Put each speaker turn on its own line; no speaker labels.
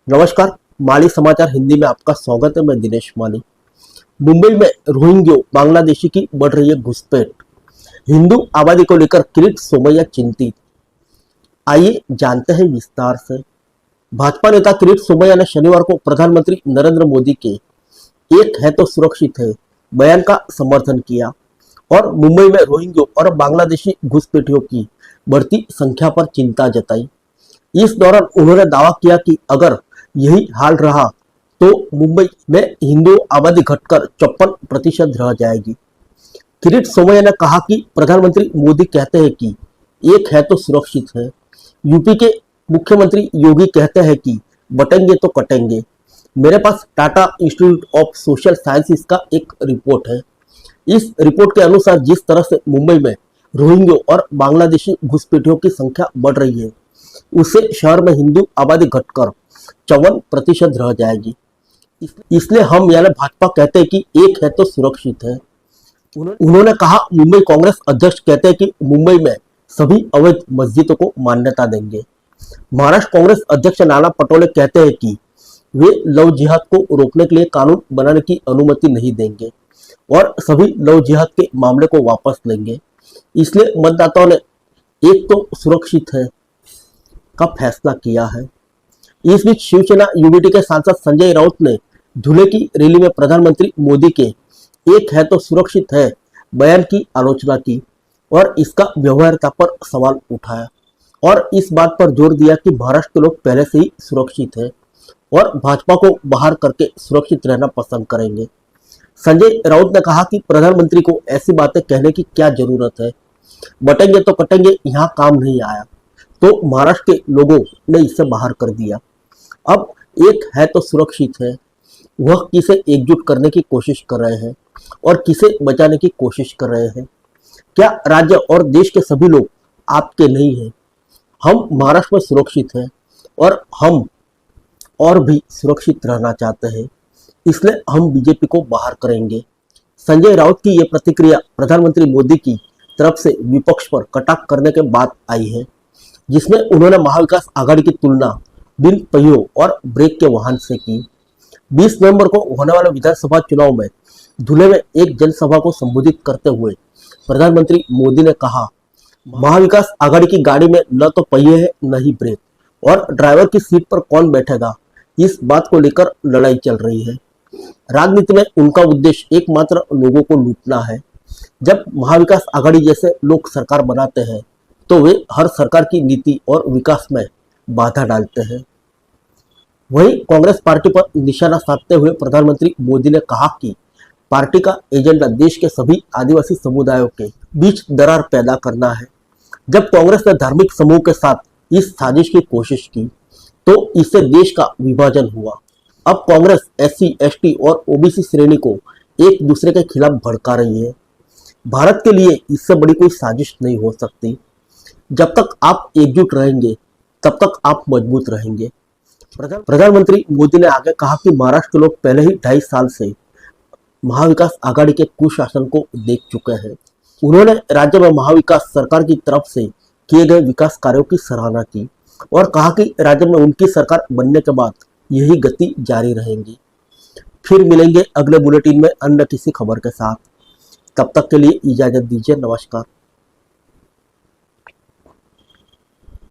नमस्कार। माली समाचार हिंदी में आपका स्वागत है। मैं दिनेश माली। मुंबई में रोहिंग्या बांग्लादेशी की बढ़ रही है घुसपैठ। हिंदू आबादी को लेकर किरीट सोमैया चिंतित। आइए जानते हैं विस्तार से। भाजपा नेता किरीट सोमैया ने शनिवार को प्रधानमंत्री नरेंद्र मोदी के "एक है तो सुरक्षित है" बयान का समर्थन किया और मुंबई में रोहिंग्या और बांग्लादेशी घुसपैठियों की बढ़ती संख्या पर चिंता जताई। इस दौरान उन्होंने दावा किया कि अगर यही हाल रहा तो मुंबई में हिंदू आबादी घटकर 54% रह जाएगी। किरीट सोमैया ने कहा कि प्रधानमंत्री मोदी कहते हैं कि एक है तो सुरक्षित है। यूपी के मुख्यमंत्री योगी कहते हैं कि बटेंगे तो कटेंगे। मेरे पास Tata Institute of Social Sciences का एक रिपोर्ट है। इस रिपोर्ट के अनुसार जिस तरह से मुंबई में रोहिंग्या और बांग्लादेशी घुसपैठियों की संख्या बढ़ रही है, उससे शहर में हिंदू आबादी घटकर 54% रह जाएगी। इसलिए हम यानी भाजपा कहते हैं कि एक है तो सुरक्षित है। उन्होंने कहा, मुंबई कांग्रेस अध्यक्ष कहते हैं कि मुंबई में सभी अवैध मस्जिदों को मान्यता देंगे। महाराष्ट्र कांग्रेस अध्यक्ष नाना पटोले कहते हैं कि वे लव जिहाद को रोकने के लिए कानून बनाने की अनुमति नहीं देंगे और सभी लव जिहाद के मामले को वापस लेंगे। इसलिए मतदाताओं ने एक तो सुरक्षित है का फैसला किया है। इस बीच शिवसेना यूनिटी के सांसद संजय राउत ने धुले की रैली में प्रधानमंत्री मोदी के "एक है तो सुरक्षित है" बयान की आलोचना की और इसका व्यवहार्यता पर सवाल उठाया और इस बात पर जोर दिया कि महाराष्ट्र के लोग पहले से ही सुरक्षित हैं और भाजपा को बाहर करके सुरक्षित रहना पसंद करेंगे। संजय राउत ने कहा कि प्रधानमंत्री को ऐसी बातें कहने की क्या जरूरत है, बटेंगे तो कटेंगे यहाँ काम नहीं आया तो महाराष्ट्र के लोगों ने इसे बाहर कर दिया। अब एक है तो सुरक्षित है, वह किसे एकजुट करने की कोशिश कर रहे हैं और किसे बचाने की कोशिश कर रहे हैं। क्या राज्य और देश के सभी लोग आपके नहीं हैं? हम महाराष्ट्र में सुरक्षित हैं और हम और भी सुरक्षित रहना चाहते हैं, इसलिए हम बीजेपी को बाहर करेंगे। संजय राउत की ये प्रतिक्रिया प्रधानमंत्री मोदी की तरफ से विपक्ष पर कटाक्ष करने के बाद आई है, जिसमें उन्होंने महाविकास आघाड़ी की तुलना बिन पहियों और ब्रेक के वाहन से की। 20 नवंबर को होने वाले विधानसभा चुनाव में धुले में एक जनसभा को संबोधित करते हुए प्रधानमंत्री मोदी ने कहा, महाविकास आघाड़ी की गाड़ी में न तो पहिए है न ही ब्रेक और ड्राइवर की सीट पर कौन बैठेगा, इस बात को लेकर लड़ाई चल रही है। राजनीति में उनका उद्देश्य एकमात्र लोगों को लूटना है। जब महाविकास आघाड़ी जैसे लोग सरकार बनाते हैं तो वे हर सरकार की नीति और विकास में बाधा डालते हैं। वहीं कांग्रेस पार्टी पर निशाना साधते हुए प्रधानमंत्री मोदी ने कहा कि पार्टी का एजेंडा देश के सभी आदिवासी समुदायों के बीच दरार पैदा करना है। जब कांग्रेस ने धार्मिक समूह के साथ इस साजिश की कोशिश की तो इससे देश का विभाजन हुआ। अब कांग्रेस SC, ST और OBC श्रेणी को एक दूसरे के खिलाफ भड़का रही है। भारत के लिए इससे बड़ी कोई साजिश नहीं हो सकती। जब तक आप एकजुट रहेंगे तब तक आप मजबूत रहेंगे। प्रधानमंत्री मोदी ने आगे कहा कि महाराष्ट्र के लोग पहले ही 2.5 साल से महाविकास आघाड़ी के कुशासन को देख चुके हैं। उन्होंने राज्य में महाविकास सरकार की तरफ से किए गए विकास कार्यों की सराहना की और कहा कि राज्य में उनकी सरकार बनने के बाद यही गति जारी रहेगी। फिर मिलेंगे अगले बुलेटिन में अन्य किसी खबर के साथ। तब तक के लिए इजाजत दीजिए। नमस्कार।